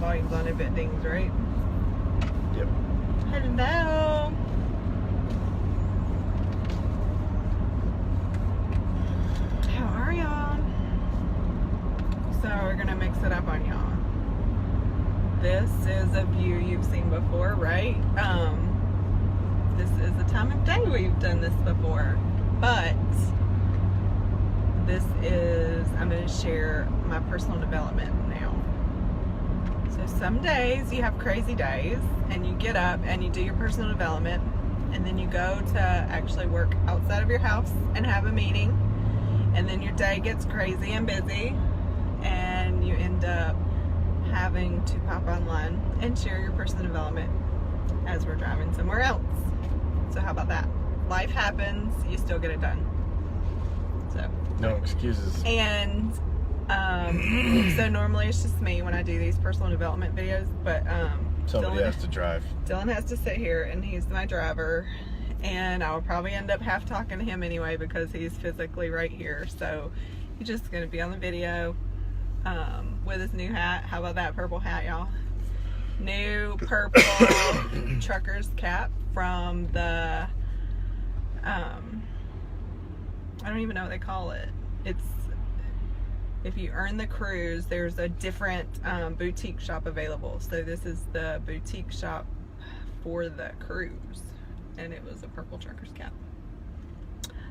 volumes on if it dings, right? Yep. Hello. How are y'all? So we're gonna mix it up on y'all. This is a view you've seen before, right? This is the time of day we've done this before, but this is, I'm going to share my personal development now. So some days you have crazy days and you get up and you do your personal development, and then you go to actually work outside of your house and have a meeting, and then your day gets crazy and busy and you end up having to pop online and share your personal development as we're driving somewhere else. So how about that? Life happens, you still get it done. So no excuses. And so normally it's just me when I do these personal development videos, but somebody has to drive. Dylan has to sit here and he's my driver, and I'll probably end up half talking to him anyway because he's physically right here. So he's just gonna be on the video with his new hat. How about that purple hat, y'all? New purple trucker's cap from the I don't even know what they call it. It's, if you earn the cruise, there's a different boutique shop available. So this is the boutique shop for the cruise, and it was a purple trucker's cap.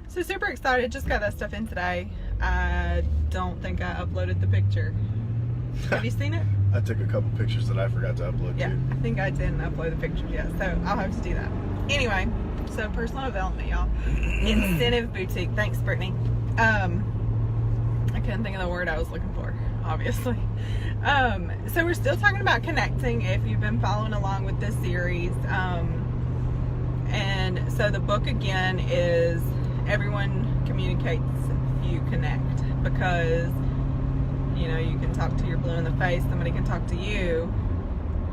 So super excited, just got that stuff in today. I don't think I uploaded the picture. Have you seen it? I took a couple pictures that I forgot to upload too. I think I didn't upload the pictures yet, so I'll have to do that. Anyway, so personal development, y'all. Incentive boutique. Thanks, Brittany. I couldn't think of the word I was looking for, obviously. So we're still talking about connecting if you've been following along with this series. And so the book again is Everyone Communicates If You Connect, because you know, you can talk to your blue in the face, somebody can talk to you,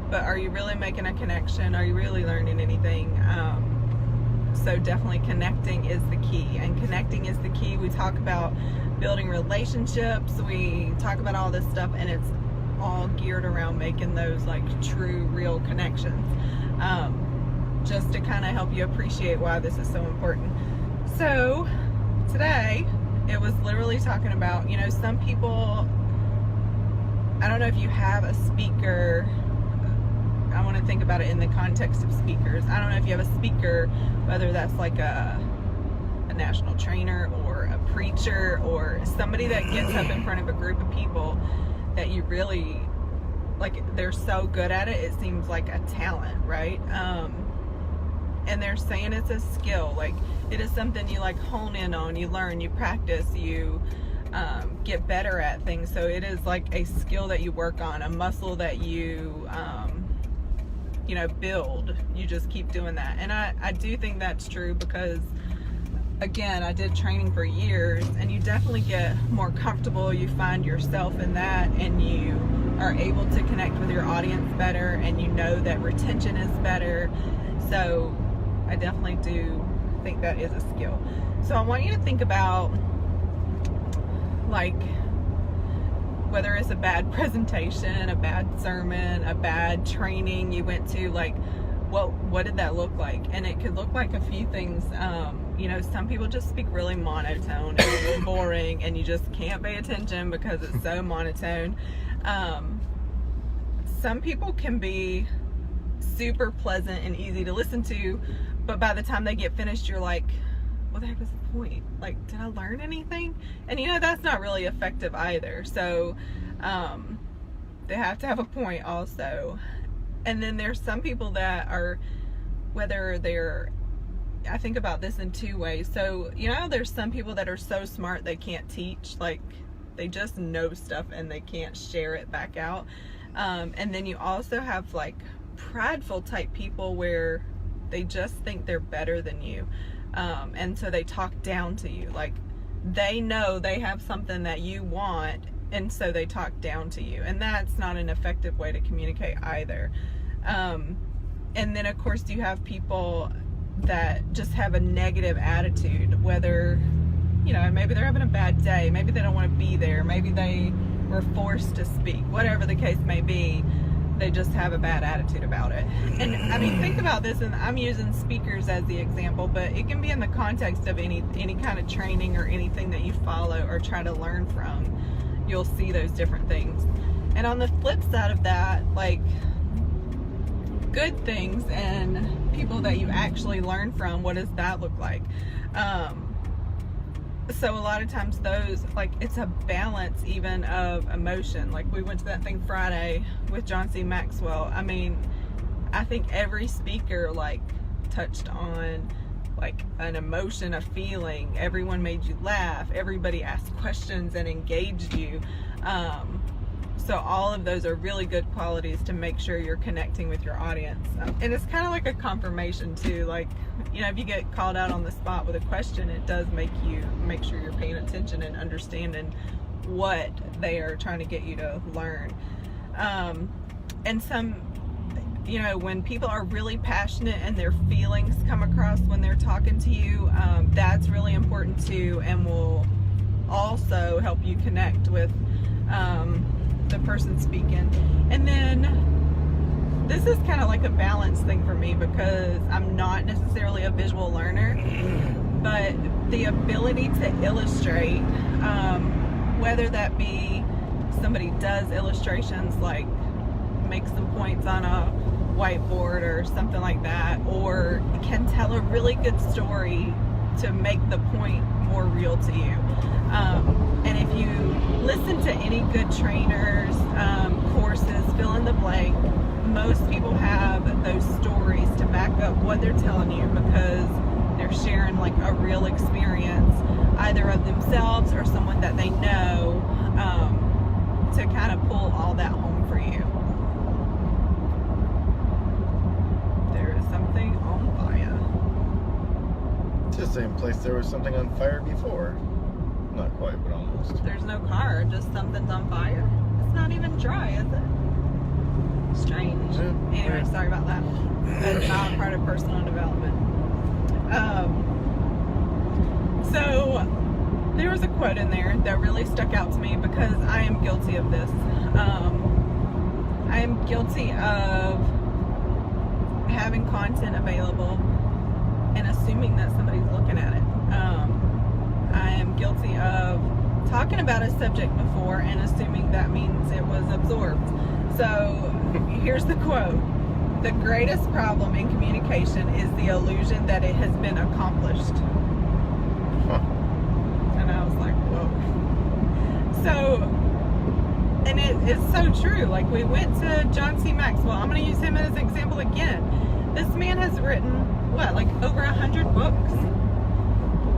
but are you really making a connection? Are you really learning anything? So definitely connecting is the key, and connecting is the key. We talk about building relationships, we talk about all this stuff, and it's all geared around making those like true, real connections. Just to kind of help you appreciate why this is so important. So today, it was literally talking about, you know, some people, I don't know if you have a speaker. I want to think about it in the context of speakers. I don't know if you have a speaker, whether that's like a national trainer or a preacher or somebody that gets up in front of a group of people that you really, like, they're so good at it, it seems like a talent, right? And they're saying it's a skill. Like, it is something you like hone in on, you learn, you practice, you get better at things. So it is like a skill that you work on, a muscle that you you know, build. You just keep doing that. And I do think that's true, because again, I did training for years, and you definitely get more comfortable, you find yourself in that, and you are able to connect with your audience better, and you know that retention is better. So I definitely do think that is a skill. So I want you to think about, like, whether it's a bad presentation, a bad sermon, a bad training you went to, like, what did that look like? And it could look like a few things. You know, some people just speak really monotone and it's boring, and you just can't pay attention because it's so monotone. Some people can be super pleasant and easy to listen to, but by the time they get finished, you're like, what the heck was the point? Like, did I learn anything? And you know, that's not really effective either. So they have to have a point also. And then there's some people that are, whether they're, I think about this in two ways. So, you know, there's some people that are so smart they can't teach, like they just know stuff and they can't share it back out. And then you also have like prideful type people where they just think they're better than you. And so they talk down to you. Like, they know they have something that you want, and so they talk down to you. And that's not an effective way to communicate either. And then of course you have people that just have a negative attitude, whether, you know, maybe they're having a bad day, maybe they don't want to be there, maybe they were forced to speak, whatever the case may be. they just have a bad attitude about it. And I mean, think about this, and I'm using speakers as the example, but it can be in the context of any kind of training or anything that you follow or try to learn from. You'll see those different things. And on the flip side of that, like good things and people that you actually learn from, what does that look like? So a lot of times those, like, it's a balance even of emotion. Like, we went to that thing Friday with C Maxwell. I mean, I think every speaker like touched on like an emotion, a feeling. Everyone made you laugh. Everybody asked questions and engaged you. So all of those are really good qualities to make sure you're connecting with your audience. And it's kind of like a confirmation too. Like, you know, if you get called out on the spot with a question, it does make sure you're paying attention and understanding what they are trying to get you to learn. And some, you know, when people are really passionate and their feelings come across when they're talking to you, that's really important too, and will also help you connect with the person speaking. And then this is kind of like a balance thing for me, because I'm not necessarily a visual learner, but the ability to illustrate, whether that be somebody does illustrations, like make some points on a whiteboard or something like that, or can tell a really good story to make the point more real to you. And if you listen to any good trainers, courses, fill in the blank, most people have those stories to back up what they're telling you, because they're sharing like a real experience, either of themselves or someone that they know, to kind of pull all that home for you. There is something on fire. It's the same place there was something on fire before. Not quite, but almost. There's no car, just something's on fire. It's not even dry, is it? Strange. Yeah. Anyway, sorry about that. That's not part of personal development. So there was a quote in there that really stuck out to me, because I am guilty of this. I am guilty of having content available and assuming that somebody's looking at it. I am guilty of talking about a subject before and assuming that means it was absorbed. So here's the quote: "The greatest problem in communication is the illusion that it has been accomplished." And I was like, whoa. So, and it is so true. Like, we went to C Maxwell. I'm going to use him as an example again. This man has written, like over 100 books.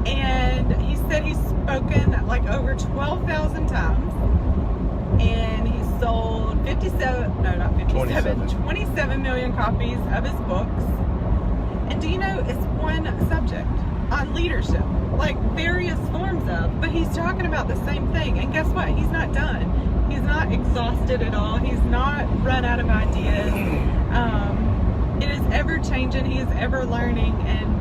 And he said he's spoken like over 12,000 times. And he's sold 27 million copies of his books. And do you know, it's one subject on leadership, like various forms of, but he's talking about the same thing. And guess what? He's not done. He's not exhausted at all. He's not run out of ideas. It is ever changing. He is ever learning. And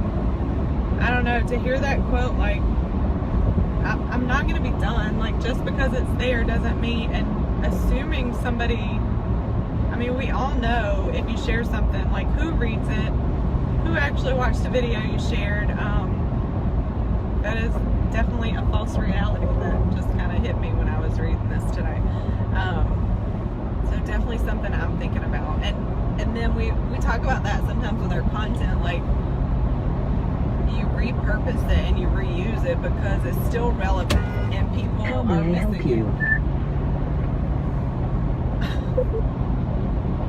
I don't know, to hear that quote, like, I'm not going to be done. Like, just because it's there doesn't mean, and assuming somebody, I mean, we all know if you share something, like, who reads it, who actually watched the video you shared. That is definitely a false reality that just kind of hit me when I was reading this today. So definitely something I'm thinking about. And then we talk about that sometimes with our content, like, you repurpose it and you reuse it because it's still relevant and people are missing you.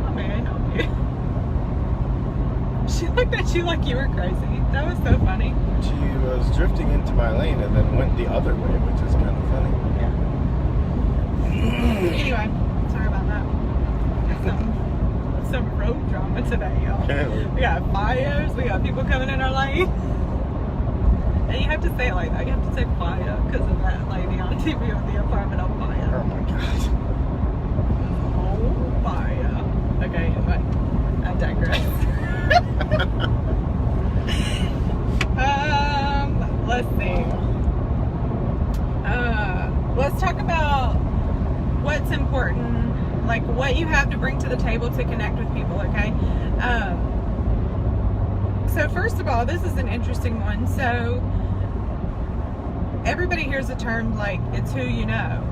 How may I help you? She looked at you like you were crazy. That was so funny. She was drifting into my lane and then went the other way, which is kind of funny. Yeah. Anyway, sorry about that. Some road drama today, y'all. We got fires. We got people coming in our lane. And you have to say it like that. You have to say fire because of that lady on TV with the apartment on fire. Oh my god. Oh, fire. Okay, anyway. I digress. Let's see. Let's talk about what's important, like what you have to bring to the the table to connect with people, okay? So first of all, this is an interesting one. So everybody hears the term like it's who you know.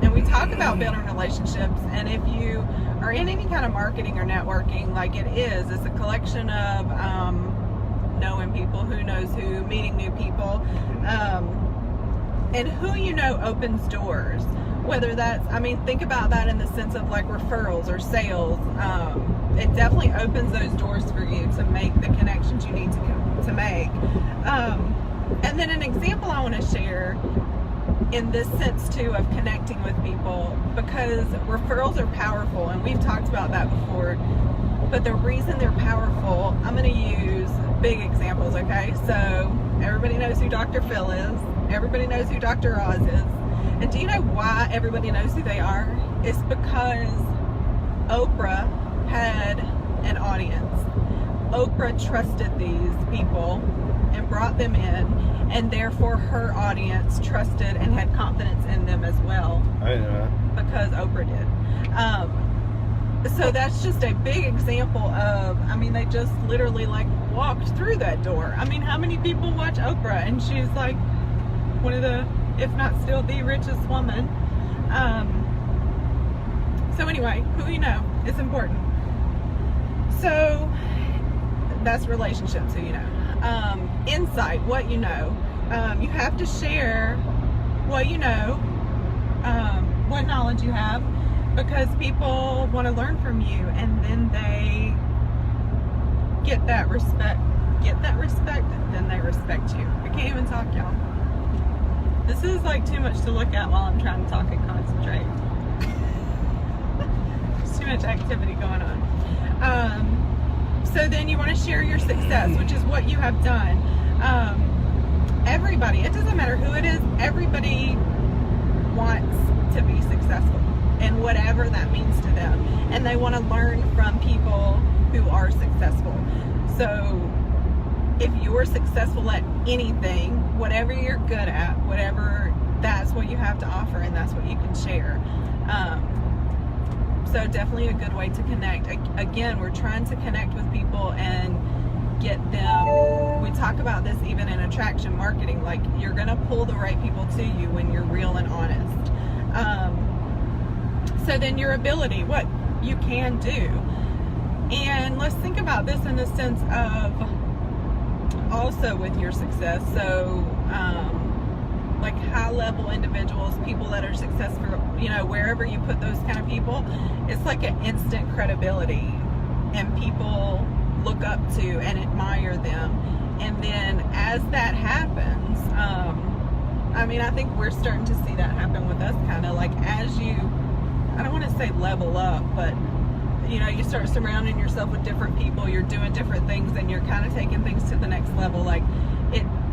And we talk about building relationships, and if you are in any kind of marketing or networking, like it's a collection of knowing people, who knows who, meeting new people, and who you know opens doors. Whether that's, I mean, think about that in the sense of like referrals or sales. It definitely opens those doors for you to make the connections you need to make. And then an example I want to share in this sense too of connecting with people, because referrals are powerful, and we've talked about that before. But the reason they're powerful, I'm going to use big examples, okay? So everybody knows who Dr. Phil is. Everybody knows who Dr. Oz is. And do you know why everybody knows who they are? It's because Oprah had an audience. Oprah trusted these people and brought them in, and therefore her audience trusted and had confidence in them as well. I know. Because Oprah did. So that's just a big example of, I mean, they just literally like walked through that door. I mean, how many people watch Oprah and she's like one of the, if not still the richest woman. So anyway, who you know is important. So that's relationships, who you know. Insight, what you know. You have to share what you know, what knowledge you have, because people want to learn from you, and then they get that respect, then they respect you. I can't even talk, y'all. This is like too much to look at while I'm trying to talk and concentrate. There's too much activity going on. So then you want to share your success, which is what you have done. Everybody, it doesn't matter who it is, everybody wants to be successful, and whatever that means to them. And they want to learn from people who are successful. So if you're successful at anything, whatever you're good at, whatever, that's what you have to offer, and that's what you can share. So definitely a good way to connect. Again, we're trying to connect with people and get them. We talk about this even in attraction marketing, like you're going to pull the right people to you when you're real and honest. So then your ability, what you can do. And let's think about this in the sense of also with your success. So like high level individuals, people that are successful, you know, wherever you put those kind of people, it's like an instant credibility, and people look up to and admire them. And then as that happens, I mean, I think we're starting to see that happen with us, kind of like as you, I don't want to say level up, but you know, you start surrounding yourself with different people, you're doing different things, and you're kind of taking things to the next level. Like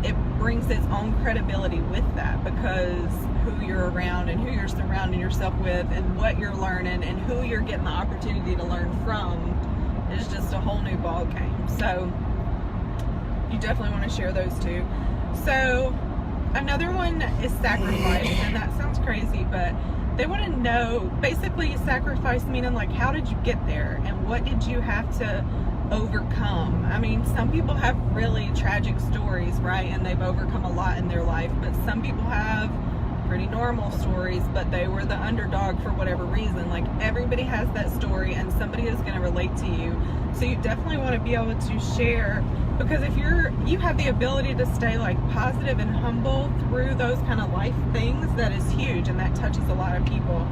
it brings its own credibility with that, because who you're around and who you're surrounding yourself with and what you're learning and who you're getting the opportunity to learn from is just a whole new ball game. So you definitely want to share those two. So another one is sacrifice, and that sounds crazy, but they want to know, basically sacrifice meaning like how did you get there and what did you have to overcome. I mean, some people have really tragic stories, right, and they've overcome a lot in their life, but some people have pretty normal stories, but they were the underdog for whatever reason. Like everybody has that story, and somebody is going to relate to you. So you definitely want to be able to share, because if you have the ability to stay like positive and humble through those kind of life things, that is huge, and that touches a lot of people.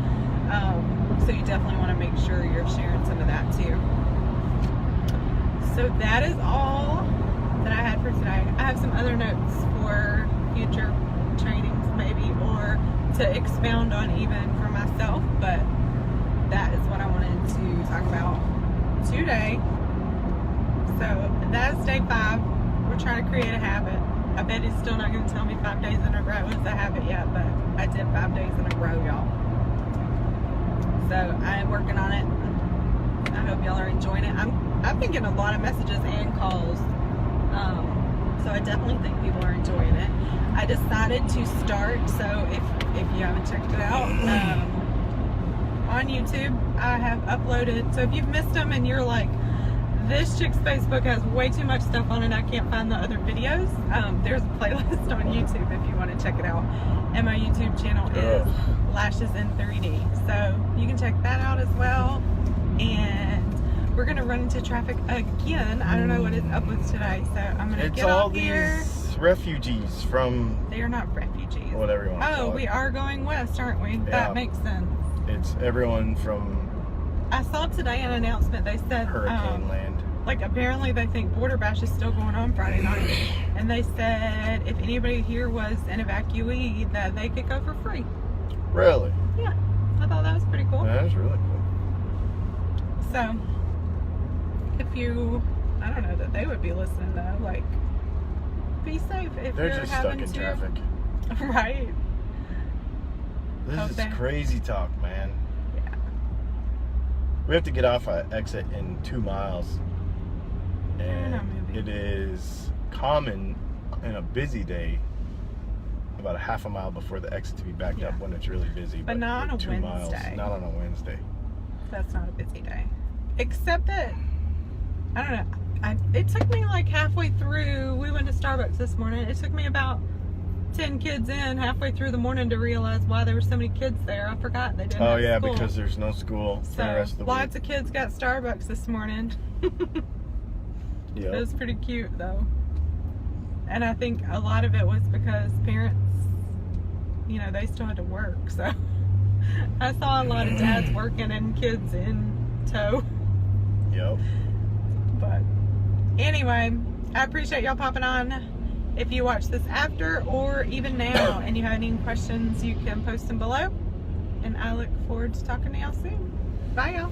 So you definitely want to make sure you're sharing some of that too. So that is all that I had for today. I have some other notes for future trainings maybe, or to expound on even for myself, but that is what I wanted to talk about today. So that's day 5. We're trying to create a habit. I bet it's still not going to tell me 5 days in a row is a habit yet, but I did 5 days in a row, y'all. So I am working on it. I hope y'all are enjoying it. I've been getting a lot of messages and calls, so I definitely think people are enjoying it. I decided to start, so if you haven't checked it out, on YouTube. I have uploaded, so if you've missed them and you're like, this chick's Facebook has way too much stuff on it, I can't find the other videos, there's a playlist on YouTube if you want to check it out. And my YouTube channel is Lashes in 3D, so you can check that out as well. And we're gonna run into traffic again. I don't know what it's up with today, so I'm gonna get off here. It's refugees from... They are not refugees. Whatever you want to call it. Oh, we are going west, aren't we? Yeah. That makes sense. It's everyone from I saw today an announcement. They said Hurricane Land. like apparently they think Border Bash is still going on Friday night, and they said if anybody here was an evacuee that they could go for free. Really? Yeah, I thought that was pretty cool. That is really cool. So if you, I don't know that they would be listening though. Like, be safe if They're you're just stuck having in to. traffic. Right. This is crazy talk, man. Yeah. We have to get off at exit in 2 miles. And maybe. it is common in a busy day about a half a mile before the exit to be backed up when it's really busy. But not on a 2 miles, Wednesday. not on a Wednesday. That's not a busy day. Except that, I don't know, it took me like halfway through, we went to Starbucks this morning, it took me about 10 kids in halfway through the morning to realize why there were so many kids there. I forgot they didn't have school. Because there's no school for the rest of the lots week. of kids got Starbucks this morning. Yep. It was pretty cute though. And I think a lot of it was because parents, you know, they still had to work, so I saw a lot of dads working and kids in tow. Yep. But anyway, I appreciate y'all popping on. If you watch this after or even now and you have any questions, you can post them below. And I look forward to talking to y'all soon. Bye, y'all.